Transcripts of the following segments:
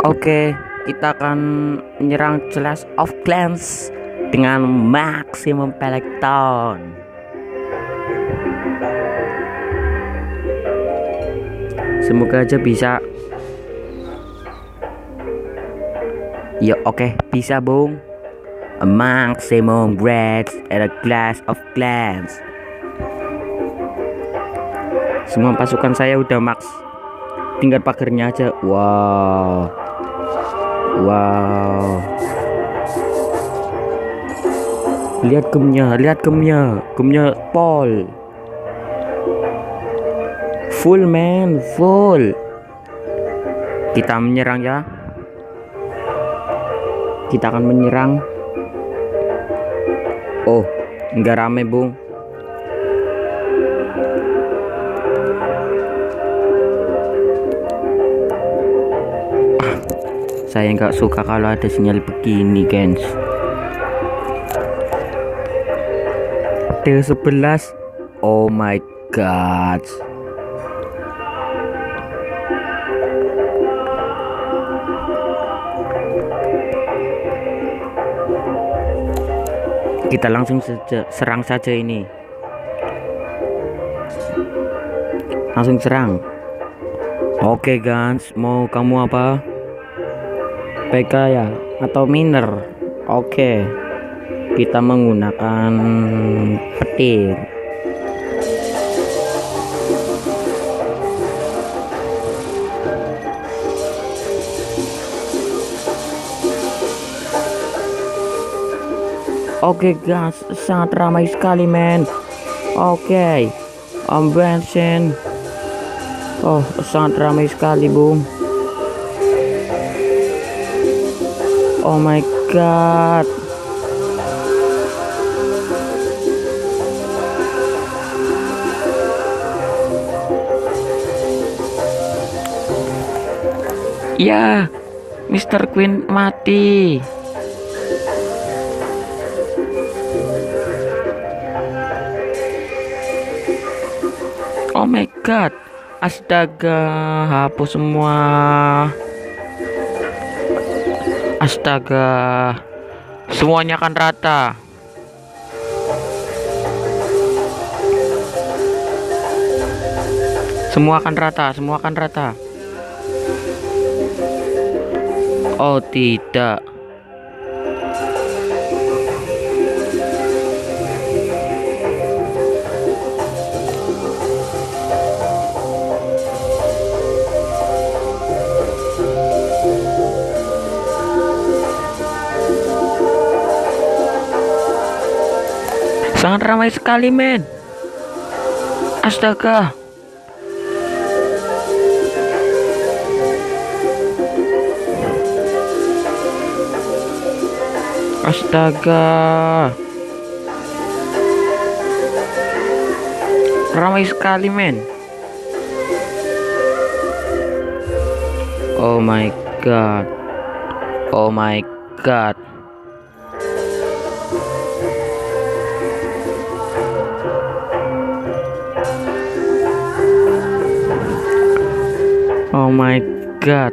Oke, kita akan menyerang Clash of Clans dengan maksimum Pelekton. Semoga aja bisa. Ya oke, bisa Bung. A maximum grades at a Clash of Clans. Semua pasukan saya udah max. Tinggal pagernya aja. Wow. Lihat gemnya Paul. Full man, full. Kita menyerang ya. Kita akan menyerang. Oh, enggak rame, Bung. Saya nggak suka kalau ada sinyal begini, guys. T11. Oh my god. Kita langsung saja serang saja ini. Langsung serang. Oke, guys, mau kamu apa? PK ya atau miner? Oke. Kita menggunakan petir. Oke guys, sangat ramai sekali men. Oke, bensin. Oh, sangat ramai sekali Bung. Oh my god. Ya, Mr. Queen mati. Oh my god. Astaga, hapus semua. Astaga. Semuanya akan rata. Semua akan rata. Oh tidak. Sangat ramai sekali men. Astaga. Astaga. Ramai sekali men. Oh my god. Oh my god. Oh my god.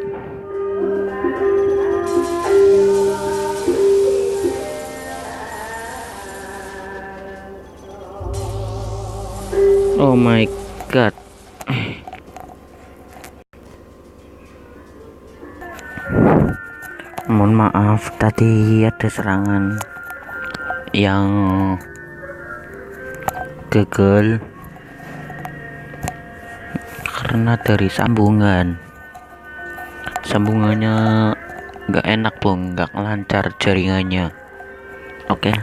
Oh my god. Mohon maaf tadi ada serangan yang gagal karena dari sambungannya nggak enak Bung, nggak lancar jaringannya. Oke,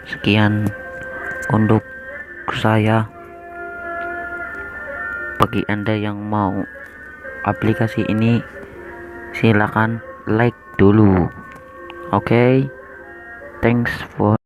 sekian untuk saya. Bagi Anda yang mau aplikasi ini, silakan like dulu. Oke, thanks for